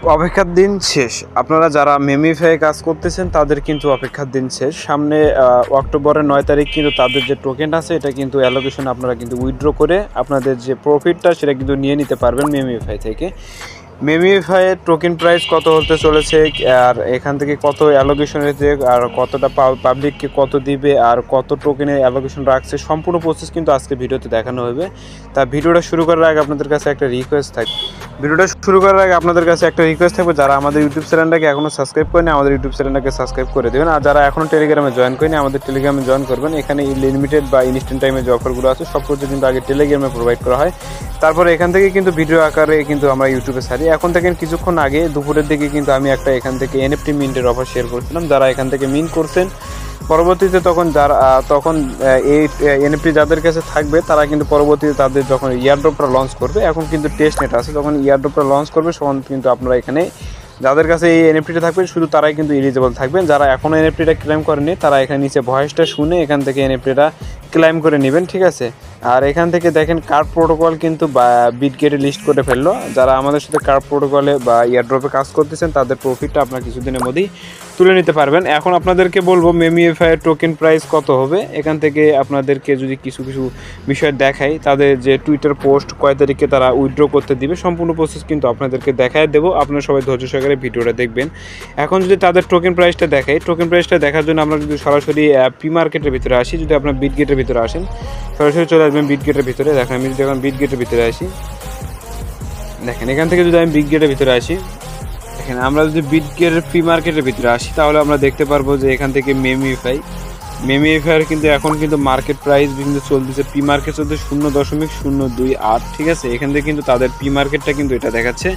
অপেক্ষার দিন শেষ। আপনারা যারা মেমিফাই কাজ করতেছেন তাদের কিন্তু অপেক্ষার দিন শেষ। সামনে অক্টোবরের 9 তারিখ কিন্তু তাদের যে টোকেন আছে এটা কিন্তু অ্যালোকেশন আপনারা কিন্তু উইথড্র করে আপনাদের যে প্রফিটটা সেটা কিন্তু নিয়ে নিতে পারবেন মেমিফাই থেকে। মেমিফাইয়ের টোকেন প্রাইস কত হতে চলেছে, আর এখান থেকে কত অ্যালোকেশন হয়েছে, আর কতটা পাবলিককে কত দিবে, আর কত টোকেনের অ্যালোকেশন রাখছে, সম্পূর্ণ প্রসেস কিন্তু আজকে ভিডিওতে দেখানো হবে। তা ভিডিওটা শুরু করার আগে আপনাদের কাছে একটা রিকোয়েস্ট থাকবে যারা আমাদের ইউটিউব চ্যানেলটাকে এখনও সাবস্ক্রাইব করেনি আমাদের ইউটিউব চ্যানেলটাকে সাবস্ক্রাইব করে দেবেন। আর যারা এখনও টেলিগ্রামে জয়েন করেনি আমাদের টেলিগ্রামে জয়েন করবেন। এখানে লিমিটেড বা ইনস্ট্যান্ট টাইমের যে অফারগুলো আছে সব কিছু কিন্তু আগে টেলিগ্রামে প্রোভাইড করা হয়, তারপরে এখান থেকে কিন্তু ভিডিও আকারে কিন্তু আমরা ইউটিউবে ছাড়ি। এখন থেকে কিছুক্ষণ আগে দুপুরের দিকে কিন্তু আমি একটা এখান থেকে এনএফটি মিন্টের অফার শেয়ার করছিলাম। যারা এখান থেকে মিন্ট করছেন পরবর্তীতে তখন এই এনএফটি যাদের কাছে থাকবে তারা কিন্তু পরবর্তীতে তাদের যখন ইয়ারড্রপটা লঞ্চ করবে, এখন কিন্তু টেস্ট নেট আছে, যখন ইয়ারড্রপটা লঞ্চ করবে তখন কিন্তু আপনারা এখানে যাদের কাছে এই এনএফটিটা থাকবে শুধু তারাই কিন্তু এলিজিবল থাকবেন। যারা এখনও এনএফটিটা ক্লেম করেনি তারা এখানে নিচে ভয়েসটা শুনে এখান থেকে এনএফটিটা ক্লেম করে নেবেন, ঠিক আছে। আর এখান থেকে দেখেন কার্ড প্রোটোকল কিন্তু বিটগেটে লিস্ট করে ফেললো। যারা আমাদের সাথে কার্ড প্রোটোকলে বা ইয়ারড্রপে কাজ করতেছেন তাদের প্রফিটটা আপনারা কিছুদিনের মধ্যেই তুলে নিতে পারবেন। এখন আপনাদেরকে বলবো মেমিফাইয়ের টোকেন প্রাইস কত হবে। এখান থেকে আপনাদেরকে যদি কিছু বিষয় দেখাই, তাদের যে টুইটার পোস্ট কয় তারিখে তারা উইথড্র করতে দিবে সম্পূর্ণ প্রসেস কিন্তু আপনাদেরকে দেখায় দেবো। আপনারা সবাই ধৈর্য সহকারে ভিডিওটা দেখবেন। এখন যদি তাদের টোকেন প্রাইসটা দেখাই, টোকেন প্রাইসটা দেখার জন্য আমরা যদি সরাসরি পি মার্কেটের ভিতরে আসি, যদি আপনার বিটগেটের ভিতরে আসেন সরাসরি চলে আসবেন বিটগেটের ভিতরে। দেখেন আমি যদি এখন বিটগেটের ভিতরে আসি, দেখেন এখান থেকে যদি আমি বিটগেটের ভিতরে আসি, দেখেন আমরা যদি বিটগেটের পি মার্কেটের ভিতরে আসি তাহলে আমরা দেখতে পারবো যে এখান থেকে মেমিফাইয়ের কিন্তু এখন কিন্তু মার্কেট প্রাইস কিন্তু চলতেছে, পি মার্কেট চলতে 0.028, ঠিক আছে। এখান থেকে কিন্তু তাদের পি মার্কেটটা কিন্তু এটা দেখাচ্ছে।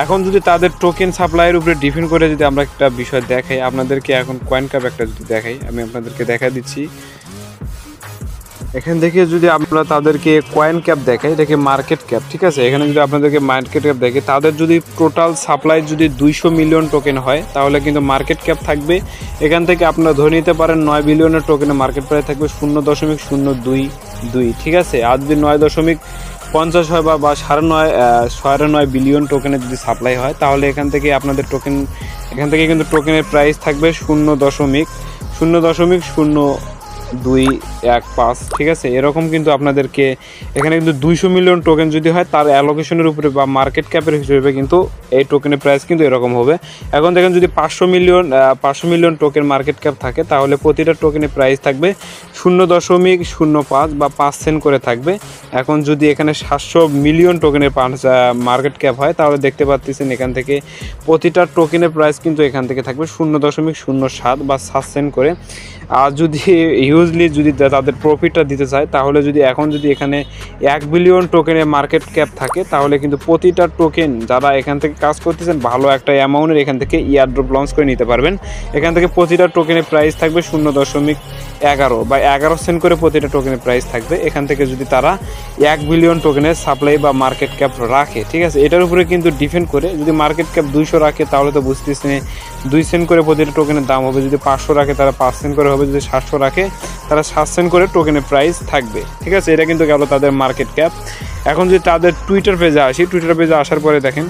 এখন যদি তাদের টোকেন সাপ্লাইয়ের উপরে ডিপেন্ড করে যদি আমরা একটা বিষয় দেখাই আপনাদেরকে, এখন কয়েন ক্যাপ একটা যদি দেখাই আমি আপনাদেরকে দেখা দিচ্ছি। এখান থেকে যদি আমরা তাদেরকে কয়েন ক্যাপ দেখাই, এটাকে মার্কেট ক্যাপ, ঠিক আছে। এখানে যদি আপনাদেরকে মার্কেট ক্যাপ দেখে তাদের যদি টোটাল সাপ্লাই যদি 200 মিলিয়ন টোকেন হয় তাহলে কিন্তু মার্কেট ক্যাপ থাকবে এখান থেকে আপনারা ধরে নিতে পারেন 9 বিলিয়নের টোকেনের মার্কেট প্রাইস থাকবে 0.022, ঠিক আছে। আর যদি 9.50 হয় বা 9.5 বিলিয়ন টোকেনের যদি সাপ্লাই হয় তাহলে এখান থেকে কিন্তু টোকেনের প্রাইস থাকবে 0.021,5, ঠিক আছে। এরকম কিন্তু আপনাদেরকে এখানে কিন্তু 200 মিলিয়ন টোকেন যদি হয় তার অ্যালোকেশনের উপরে বা মার্কেট ক্যাপের হিসেবে কিন্তু এই টোকেনের প্রাইস কিন্তু এরকম হবে। এখন দেখেন যদি 500 মিলিয়ন টোকেন মার্কেট ক্যাপ থাকে তাহলে প্রতিটা টোকেনের প্রাইস থাকবে 0.05 বা 5 সেন্ট করে থাকবে। এখন যদি এখানে 700 মিলিয়ন টোকেনের মার্কেট ক্যাপ হয় তাহলে দেখতে পাচ্ছেন এখান থেকে প্রতিটা টোকেনের প্রাইস কিন্তু এখান থেকে থাকবে 0.07 বা 7 সেন্ট করে। আর যদি হিউজলি যদি তাদের প্রফিটটা দিতে চায় তাহলে যদি এখানে 1 বিলিয়ন টোকেনের মার্কেট ক্যাপ থাকে তাহলে কিন্তু প্রতিটা টোকেন যারা এখান থেকে কাজ করতেছেন ভালো একটা অ্যামাউন্টের এখান থেকে ইয়ারড্রপ লঞ্চ করে নিতে পারবেন। এখান থেকে প্রতিটা টোকেনের প্রাইস থাকবে 0.11 বা 11 সেন্ট করে প্রতিটা টোকেনের প্রাইস থাকবে। এখান থেকে যদি তারা 1 বিলিয়ন টোকেনের সাপ্লাই বা মার্কেট ক্যাপ রাখে, ঠিক আছে। এটার উপরে কিন্তু ডিপেন্ড করে যদি মার্কেট ক্যাপ 200 রাখে তাহলে তো বুঝতেছেন 2 সেন্ট করে প্রতিটা টোকেনের দাম হবে, যদি 500 রাখে তারা 5 সেন্ট করে হবে, যদি 700 রাখে তারা 7 সেন্ট করে টোকেনের প্রাইস থাকবে, ঠিক আছে। এটা কিন্তু গেল তাদের মার্কেট ক্যাপ। এখন যদি তাদের টুইটার পেজে আসি, টুইটার পেজে আসার পরে দেখেন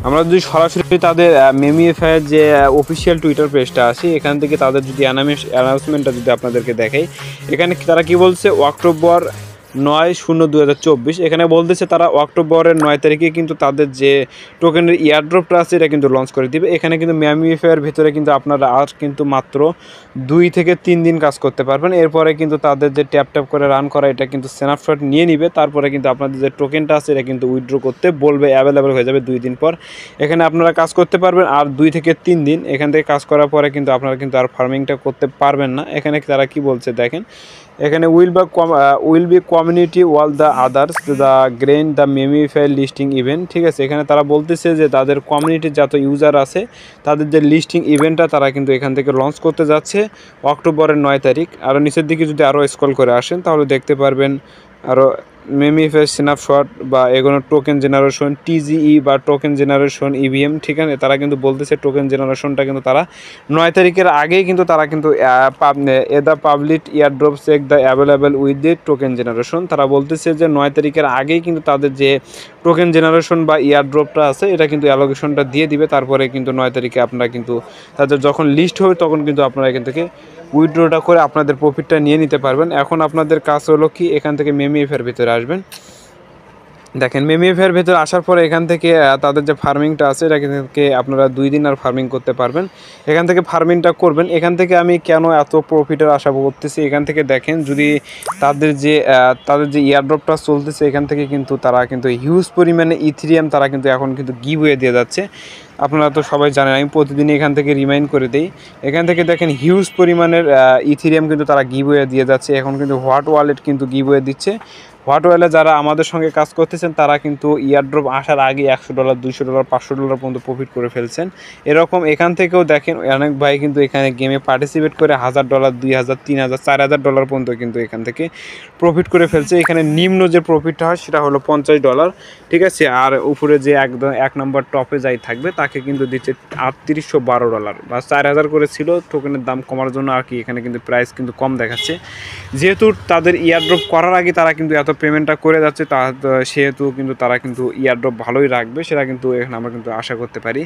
আমরা যদি সরাসরি তাদের মেমিফাইয়ের যে অফিসিয়াল টুইটার পেজটা আসি এখান থেকে তাদের যদি অ্যানাউন্সমেন্টটা যদি আপনাদেরকে দেখাই, এখানে তারা কি বলছে অক্টোবর 9/0/2024 এখানে বলতেছে তারা অক্টোবরের 9 তারিখে কিন্তু তাদের যে টোকেনের ইয়ারড্রপটা আছে এটা কিন্তু লঞ্চ করে দিবে। এখানে কিন্তু মেমিফাইয়ের ভিতরে কিন্তু আপনারা আর কিন্তু মাত্র 2 থেকে 3 দিন কাজ করতে পারবেন। এরপরে কিন্তু তাদের যে ট্যাপ করে রান করা এটা কিন্তু স্ন্যাপশট নিয়ে নিবে, তারপরে কিন্তু আপনাদের যে টোকেনটা আছে এটা কিন্তু উইথড্র করতে বলবে, অ্যাভেলেবেল হয়ে যাবে 2 দিন পর। এখানে আপনারা কাজ করতে পারবেন আর 2 থেকে 3 দিন। এখান থেকে কাজ করার পরে কিন্তু আপনারা কিন্তু আর ফার্মিংটা করতে পারবেন না। এখানে তারা কি বলছে দেখেন, এখানে will be community wall the others the grain the memify listing event, ঠিক আছে। এখানে তারা বলতেছে যে তাদের কমিউনিটির যত ইউজার আছে তাদের যে লিস্টিং ইভেন্টটা তারা কিন্তু এখান থেকে লঞ্চ করতে যাচ্ছে অক্টোবরের 9 তারিখ। আরও নিচের দিকে যদি আরও স্ক্রল করে আসেন তাহলে দেখতে পারবেন আরও মেমিফাই স্ন্যাপশট বা এগুলো টোকেন জেনারেশন টিজিই বা টোকেন জেনারেশন ইভিএম, ঠিক আছে। তারা কিন্তু বলতেছে টোকেন জেনারেশনটা কিন্তু তারা 9 তারিখের আগেই কিন্তু তারা কিন্তু the public airdrop check the available with the token generation, তারা বলতেছে যে 9 তারিখের আগেই কিন্তু তাদের যে টোকেন জেনারেশন বা ইয়ারড্রপটা আছে এটা কিন্তু অ্যালোকেশনটা দিয়ে দিবে। তারপরে কিন্তু 9 তারিখে আপনারা কিন্তু তাদের যখন লিস্ট হবে তখন কিন্তু আপনারা এখান থেকে উইথড্রটা করে আপনাদের প্রফিটটা নিয়ে নিতে পারবেন। এখন আপনাদের কাজ হলো কি, এখান থেকে মেমিএফের ভিতরে আসবেন। দেখেন মেমিএফের ভেতর আসার পরে এখান থেকে তাদের যে ফার্মিংটা আছে এটা থেকে আপনারা 2 দিন আর ফার্মিং করতে পারবেন। এখান থেকে ফার্মিংটা করবেন। এখান থেকে আমি কেন এত প্রফিটের আশা করতেছি, এখান থেকে দেখেন যদি তাদের যে ইয়ারড্রপটা চলতেছে এখান থেকে কিন্তু তারা কিন্তু হিউজ পরিমাণে ইথেরিয়াম তারা কিন্তু এখন কিন্তু গিভওয়ে দিয়ে যাচ্ছে। আপনারা তো সবাই জানেন, আমি প্রতিদিনই এখান থেকে রিমাইন্ড করে দিই। এখান থেকে দেখেন হিউজ পরিমাণের ইথেরিয়াম কিন্তু তারা গিভওয়ে দিয়ে যাচ্ছে। এখন কিন্তু হোয়াট ওয়ালেট কিন্তু গিভওয়ে দিচ্ছে। হোয়াট ওয়ালে যারা আমাদের সঙ্গে কাজ করতেছেন তারা কিন্তু ইয়ারড্রপ আসার আগে $100, $200, $500 পর্যন্ত প্রফিট করে ফেলছেন। এরকম এখান থেকেও দেখেন অনেক ভাই কিন্তু এখানে গেমে পার্টিসিপেট করে $1000, $2000, $3000, $4000 পর্যন্ত কিন্তু এখান থেকে প্রফিট করে ফেলছে। এখানে নিম্ন যে প্রফিটটা হয় সেটা হলো $50, ঠিক আছে। আর উপরে যে একদম 1 নম্বর টপে যাই থাকবে তাকে কিন্তু দিচ্ছে $3812 বা 4000 করে ছিল। টোকেনের দাম কমার জন্য আর কি এখানে কিন্তু প্রাইস কিন্তু কম দেখাচ্ছে। যেহেতু তাদের ইয়ারড্রপ করার আগে তারা কিন্তু এত পেমেন্টটা করে যাচ্ছে, সেহেতু কিন্তু তারা কিন্তু ইয়ারড্রপ ভালোই রাখবে, সেটা কিন্তু এখানে আমরা কিন্তু আশা করতে পারি।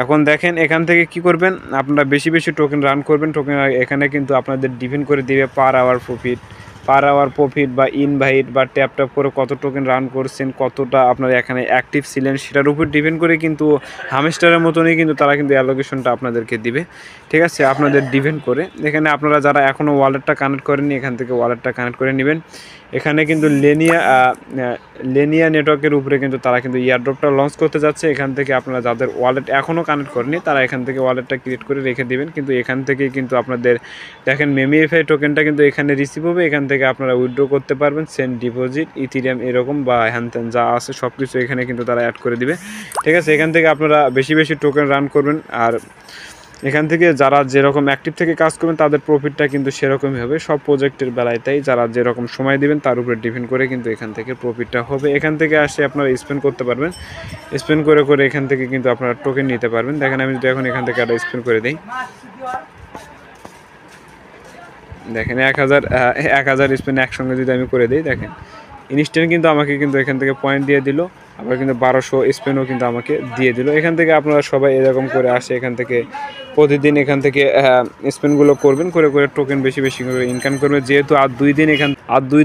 এখন দেখেন এখান থেকে কি করবেন, আপনারা বেশি বেশি টোকেন রান করবেন। টোকেন এখানে কিন্তু আপনাদের ডিপেন্ড করে দিবে পার আওয়ার প্রফিট বা ইনভাইট বা ট্যাপ করে কত টোকেন রান করছেন, কতটা আপনারা এখানে অ্যাক্টিভ ছিলেন সেটার উপর ডিপেন্ড করে কিন্তু হামস্টারের মতনই কিন্তু তারা কিন্তু অ্যালোকেশনটা আপনাদেরকে দিবে, ঠিক আছে, আপনাদের ডিপেন্ড করে। এখানে আপনারা যারা এখনও ওয়ালেটটা কানেক্ট করেননি এখান থেকে ওয়ালেটটা কানেক্ট করে নেবেন। এখানে কিন্তু লেনিয়া নেটওয়ার্কের উপরে কিন্তু তারা কিন্তু ইয়ারড্রপটা লঞ্চ করতে যাচ্ছে। এখান থেকে আপনারা যাদের ওয়ালেট এখনও কানেক্ট করেনি তারা এখান থেকে ওয়ালেটটা ক্রিয়েট করে রেখে দিবেন। কিন্তু এখান থেকেই কিন্তু আপনাদের দেখেন মেমিএফআই টোকেনটা কিন্তু এখানে রিসিভ হবে। এখান থেকে আপনারা উইথড্র করতে পারবেন, সেন্ড, ডিপোজিট, ইথেরিয়াম এরকম বা হ্যান যা আছে সব কিছু এখানে কিন্তু তারা অ্যাড করে দিবে, ঠিক আছে। এখান থেকে আপনারা বেশি বেশি টোকেন রান করবেন। আর এখান থেকে যারা যেরকম অ্যাক্টিভ থেকে কাজ করবেন তাদের প্রফিটটা কিন্তু সেরকমই হবে। সব প্রজেক্টের বেলায় তাই যারা যেরকম সময় দিবেন তার উপরে ডিপেন্ড করে কিন্তু এখান থেকে প্রফিটটা হবে। এখান থেকে আসে আপনারা স্পেন্ড করতে পারবেন, স্পেন্ড করে এখান থেকে কিন্তু আপনারা টোকেন নিতে পারবেন। দেখেন আমি যদি এখন এখান থেকে একটা স্পেন্ড করে দিই, দেখেন 1000 স্পেন্ড একসঙ্গে যদি আমি করে দিই, দেখেন ইনস্ট্যান্ট কিন্তু আমাকে কিন্তু এখান থেকে পয়েন্ট দিয়ে দিল। আবার কিন্তু 1200 স্পেনও কিন্তু আমাকে দিয়ে দিল। এখান থেকে আপনারা সবাই এরকম করে আসে এখান থেকে প্রতিদিন এখান থেকে স্পেনগুলো করবেন, করে টোকেন বেশি বেশি করে ইনকাম করবেন। যেহেতু আর 2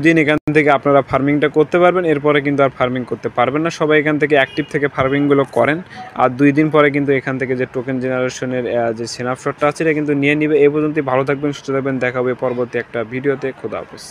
দিন এখান থেকে আপনারা ফার্মিংটা করতে পারবেন, এরপরে কিন্তু আর ফার্মিং করতে পারবেন না। সবাই এখান থেকে অ্যাক্টিভ থেকে ফার্মিংগুলো করেন। আর 2 দিন পরে কিন্তু এখান থেকে যে টোকেন জেনারেশনের যে স্ন্যাপশটটা আছে এটা কিন্তু নিয়ে নিবে। এই পর্যন্তই, ভালো থাকবেন, সুস্থ থাকবেন, দেখা হবে পরবর্তী একটা ভিডিওতে। খোদা হাফেজ।